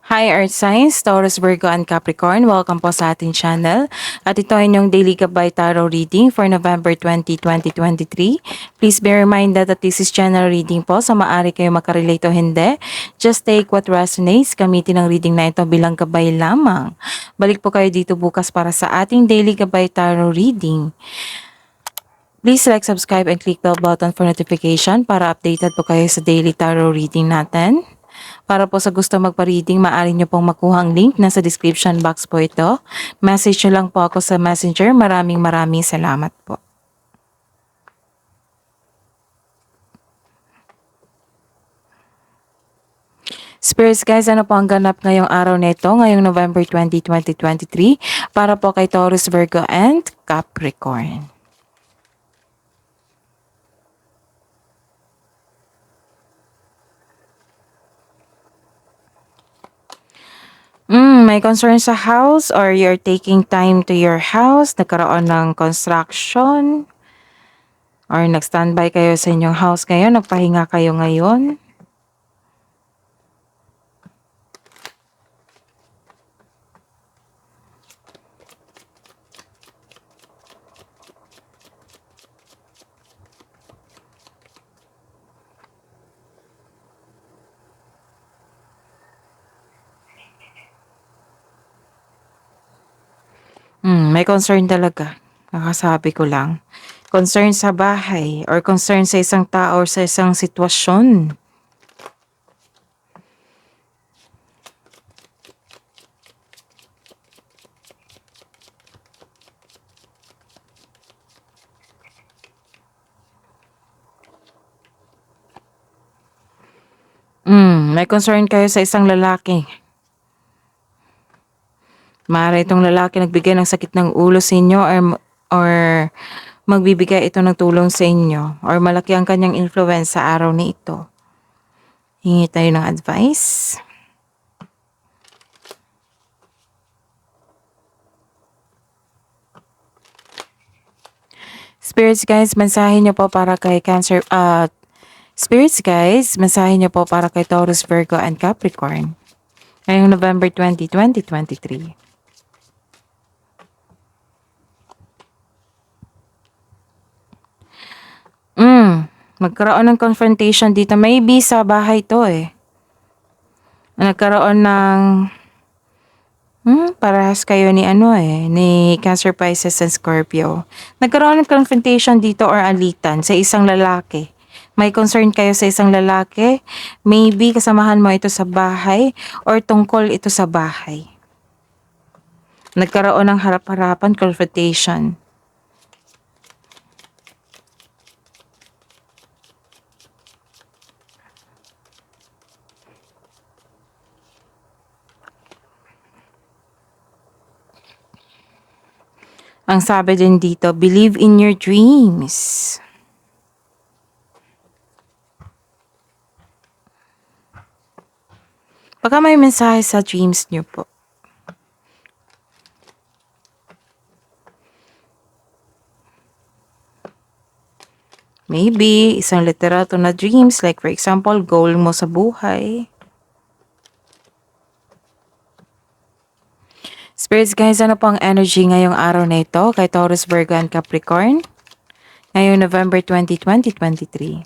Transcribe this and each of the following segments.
Hi Earth Signs, Taurus, Virgo, and Capricorn. Welcome po sa ating channel. At ito ay inyong Daily Gabay Tarot Reading for November 20, 2023. Please bear in mind that this is general reading po, so maaari kayo makarelate o hindi. Just take what resonates. Gamitin ang reading na ito bilang gabay lamang. Balik po kayo dito bukas para sa ating Daily Gabay Tarot Reading. Please like, subscribe, and click bell button for notification para updated po kayo sa daily tarot reading natin. Para po sa gusto magpa-reading, maaari nyo pong makuha ang link. Nasa description box po ito. Message nyo lang po ako sa messenger. Maraming salamat po. Spirits guys, ano po ang ganap ngayong araw na ito, ngayong November 20, 2023, para po kay Taurus, Virgo, and Capricorn. May concern sa house or you're taking time to your house, nagkaroon ng construction, or nag-standby kayo sa inyong house ngayon, nagpahinga kayo ngayon. May concern talaga. Nakasabi ko lang. Concern sa bahay or concern sa isang tao or sa isang sitwasyon. May concern kayo sa isang lalaki. Maaari itong lalaki nagbigay ng sakit ng ulo sa inyo or magbibigay ito ng tulong sa inyo or malaki ang kanyang influence sa araw na ito. Hingi tayo ng advice. Spirits guys, mensahe niyo po para kay Cancer, Spirits guys, mensahe niyo po para kay Taurus, Virgo, and Capricorn. Ngayong November 20, 2023. Magkaroon ng confrontation dito. Maybe sa bahay to eh. Nagkaroon ng parehas kayo ni ni Cancer, Pisces, and Scorpio. Nagkaroon ng confrontation dito or alitan sa isang lalaki. May concern kayo sa isang lalaki. Maybe kasamahan mo ito sa bahay or tungkol ito sa bahay. Nagkaroon ng harap-harapan confrontation. Ang sabi din dito, believe in your dreams. Baka may mensahe sa dreams niyo po. Maybe, isang literato na dreams, like for example, goal mo sa buhay. Spirits guys, ano po ang energy ngayong araw na ito kay Taurus, Virgo, and Capricorn? Ngayong November 20, 2023.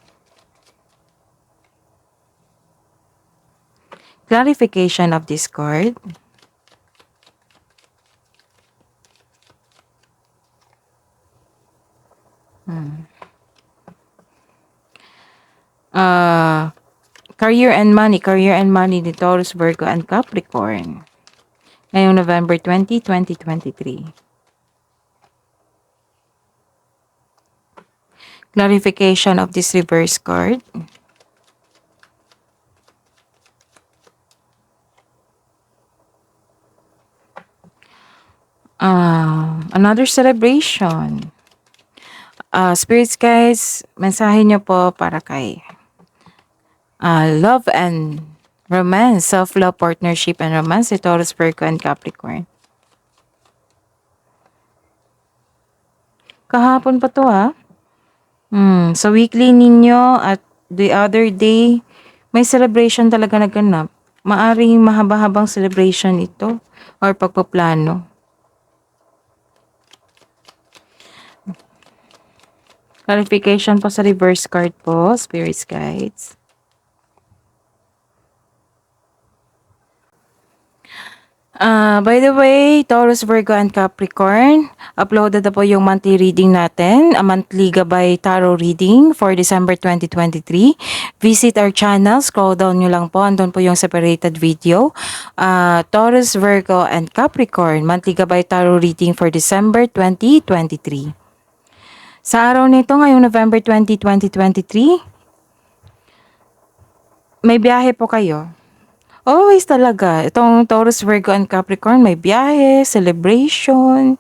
Clarification of this card. Career and money ni Taurus, Virgo, and Capricorn. Ngayong November 20, 2023. Clarification of this reverse card. Another celebration. Spirits guys, mensahe nyo po para kay love and romance, self-love, partnership, and romance, Taurus, Virgo, and Capricorn. Kahapon pa to Sa weekly ninyo at the other day, may celebration talaga naganap. Maaring mahaba-habang celebration ito or pagpaplano. Clarification po sa reverse card po, Spirits Guides. By the way, Taurus, Virgo, and Capricorn, uploaded na po yung monthly reading natin, a monthly gabay tarot reading for December 2023. Visit our channel, scroll down nyo lang po, andun po yung separated video. Taurus, Virgo, and Capricorn, monthly gabay tarot reading for December 2023. Sa araw nito, ngayong November 20, 2023, may biyahe po kayo. Always talaga. Itong Taurus, Virgo, and Capricorn, may biyahe, celebration.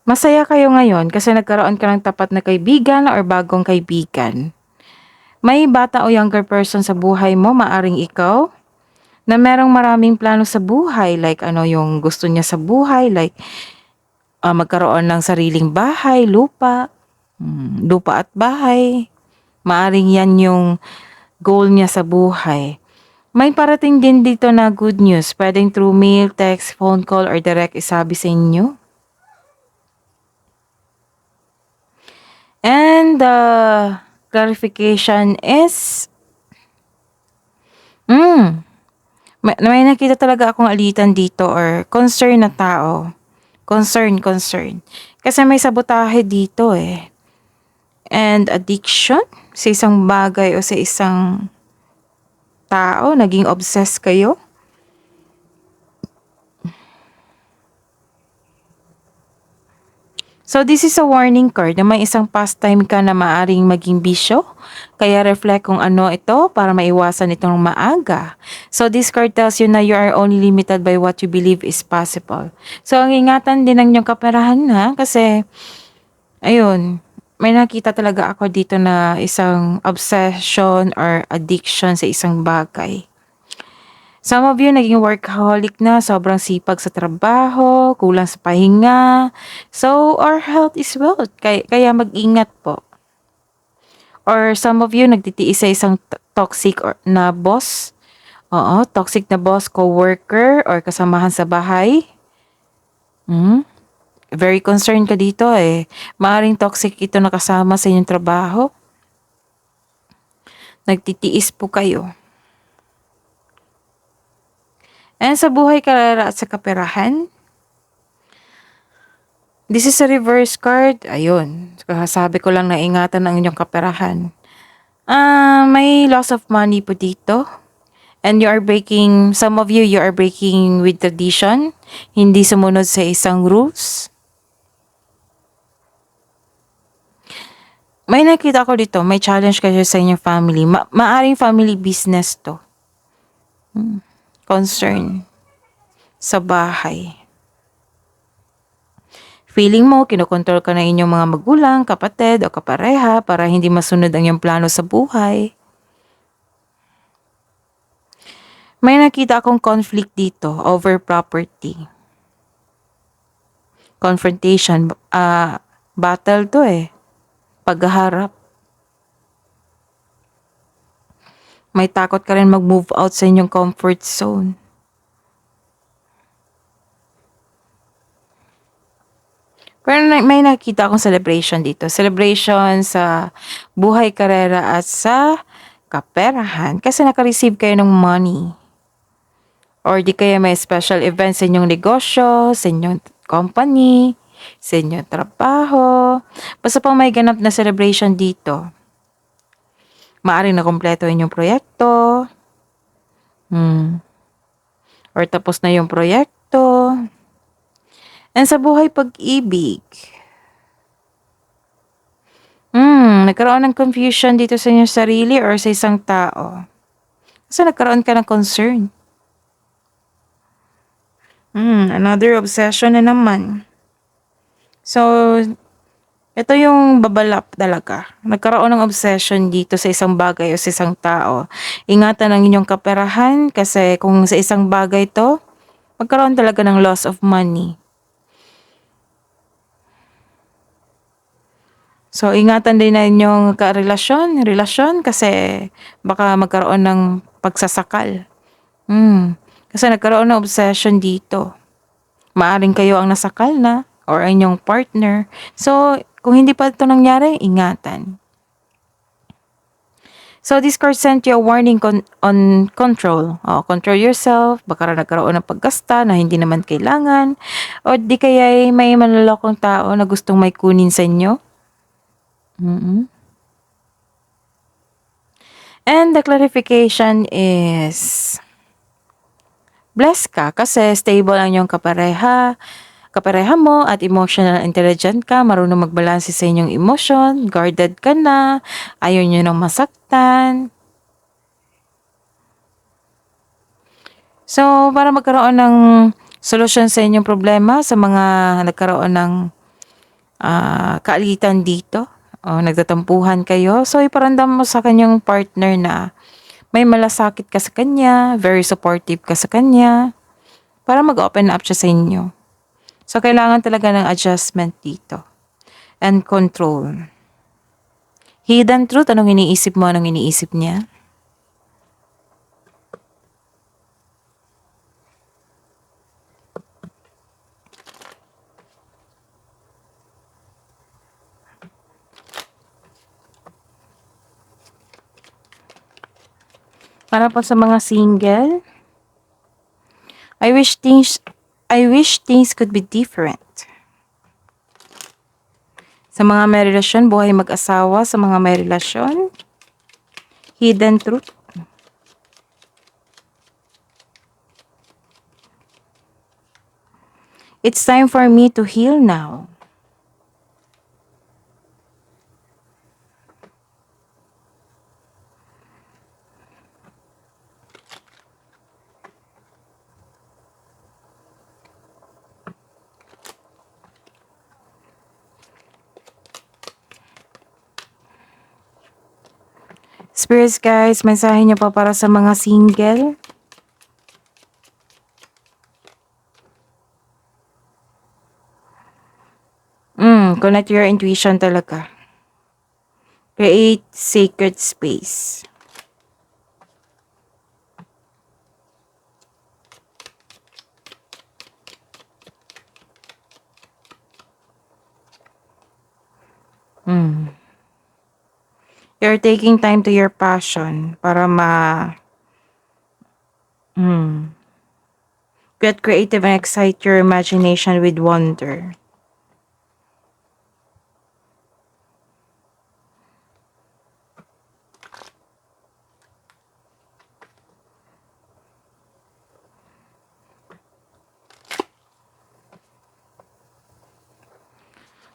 Masaya kayo ngayon kasi nagkaroon ka ng tapat na kaibigan or bagong kaibigan. May bata o younger person sa buhay mo, maaring ikaw, na merong maraming plano sa buhay. Like ano yung gusto niya sa buhay, like magkaroon ng sariling bahay, lupa, lupa at bahay. Maaring yan yung goal niya sa buhay. May parating din dito na good news. Pwedeng through mail, text, phone call, or direct isabi sa inyo. And the clarification is, may nakita talaga akong alitan dito or concern na tao. Concern. Kasi may sabotahe dito eh. And addiction sa isang bagay o sa isang tao, naging obsessed kayo. So this is a warning card na may isang pastime ka na maaring maging bisyo. Kaya reflect kung ano ito para maiwasan itong maaga. So this card tells you na you are only limited by what you believe is possible. So ang ingatan din ng inyong kaperahan na kasi ayun, may nakita talaga ako dito na isang obsession or addiction sa isang bagay. Some of you naging workaholic na, sobrang sipag sa trabaho, kulang sa pahinga. So, our health is wealth. Kaya mag-ingat po. Or some of you nagtitiis sa isang toxic na boss. Oo, toxic na boss, co-worker, or kasamahan sa bahay. Very concerned ka dito eh. Maaring toxic ito na kasama sa inyong trabaho. Nagtitiis po kayo. And sa buhay, karera at sa kaperahan, this is a reverse card. Ayun. Sabi ko lang na ingatan ang inyong kaperahan. May loss of money po dito. And you are breaking, some of you are breaking with tradition. Hindi sumunod sa isang rules. May nakita ko dito, may challenge kayo sa inyong family. Maaring family business to. Concern sa bahay. Feeling mo, kinokontrol ka na inyong mga magulang, kapatid o kapareha para hindi masunod ang iyong plano sa buhay. May nakita akong conflict dito over property. Confrontation, battle to eh. Pagharap. May takot ka rin mag-move out sa inyong comfort zone. Pero may nakita akong celebration dito. Celebration sa buhay, karera at sa kaperahan. Kasi naka-receive kayo ng money. Or di kaya may special event sa inyong negosyo, sa inyong company, sa inyong trabaho. Basta pa may ganap na celebration dito. Maaring nakompleto inyong proyekto. Or tapos na yung proyekto. And sa buhay pag-ibig. Nagkaroon ng confusion dito sa inyong sarili or sa isang tao. Kasi nagkaroon ka ng concern. Another obsession na naman. So, ito yung babalap talaga. Nagkaroon ng obsession dito sa isang bagay o sa isang tao. Ingatan ang inyong kaperahan kasi kung sa isang bagay to, magkaroon talaga ng loss of money. So, ingatan din na inyong relasyon kasi baka magkaroon ng pagsasakal. Kasi nagkaroon ng obsession dito. Maaring kayo ang nasakal na or inyong partner. So, kung hindi pa ito nangyari, ingatan. So, this card sent you a warning on control. Control yourself. Baka nagkaroon ng paggasta na hindi naman kailangan. O di kaya may manlolokong tao na gustong may kunin sa inyo. And the clarification is, blessed ka kasi stable ang iyong kapareha mo at emotional intelligent ka, marunong magbalanse sa inyong emotion, guarded ka na, ayaw nyo nang masaktan. So, para magkaroon ng solusyon sa inyong problema, sa mga nagkaroon ng kaalitan dito, o nagtatampuhan kayo, so iparamdam mo sa kanyang partner na may malasakit ka sa kanya, very supportive ka sa kanya, para mag-open up siya sa inyo. So, kailangan talaga ng adjustment dito. And control. Hidden truth, anong iniisip mo, anong iniisip niya? Para po sa mga single, I wish things could be different. Sa mga may relasyon, buhay mag-asawa, sa mga may relasyon, hidden truth. It's time for me to heal now. Spirits guys, mensahe niyo pa para sa mga single. Connect your intuition talaga. Create sacred space. You're taking time to your passion para get creative and excite your imagination with wonder.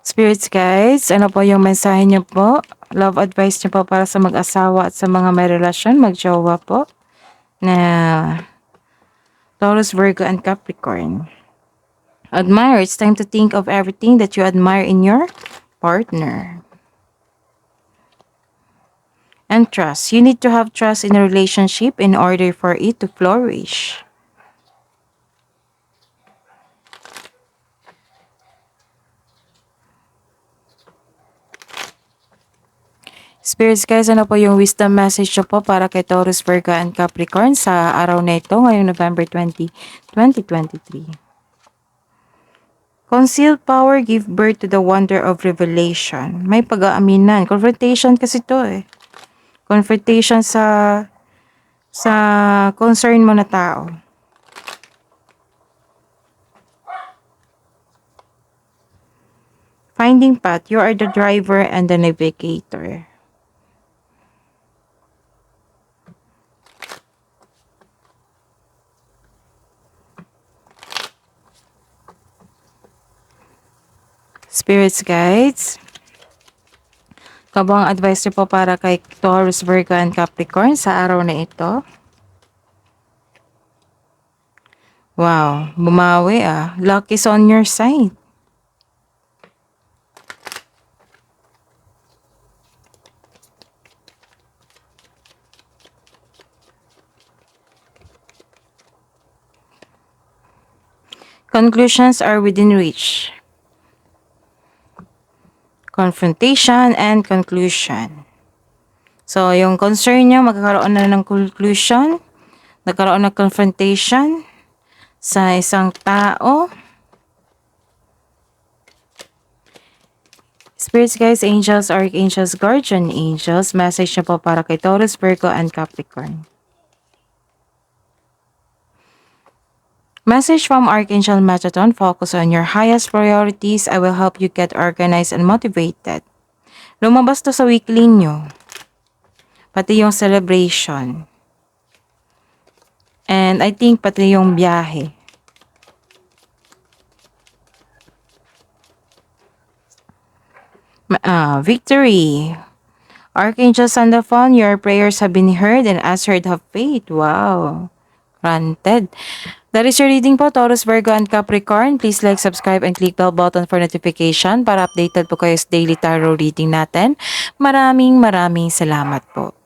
Spirits guys, ano po yung mensahe niyo po? Love advice niyo po para sa mag-asawa at sa mga may relasyon, mag-jowa po na Taurus, Virgo, and Capricorn. Admire. It's time to think of everything that you admire in your partner. And trust. You need to have trust in a relationship in order for it to flourish. Spirits guys, ano po yung wisdom message nyo po para kay Taurus, Virgo, and Capricorn sa araw na ito ngayong November 20, 2023? Concealed power give birth to the wonder of revelation. May pag-aaminan. Confrontation kasi to eh. Confrontation sa concern mo na tao. Finding path. You are the driver and the navigator. Spirits guides. Kabang advice niyo po para kay Taurus, Virgo, and Capricorn sa araw na ito? Wow, bumawi ah. Luck is on your side. Conclusions are within reach. confrontation, and conclusion. So, yung concern nyo, magkakaroon na ng conclusion, nagkaroon ng confrontation sa isang tao. Spirits, guys, angels, archangels, guardian angels, message na po para kay Taurus, Virgo, and Capricorn. Message from Archangel Metatron, focus on your highest priorities. I will help you get organized and motivated. Lumabas to sa weekly nyo. Pati yung celebration. And I think pati yung biyahe. Victory. Archangel Sandalphon, your prayers have been heard and answered, have faith. Wow. Granted. That is your reading po, Taurus, Virgo, and Capricorn. Please like, subscribe, and click bell button for notification para updated po kayo sa daily tarot reading natin. Maraming salamat po.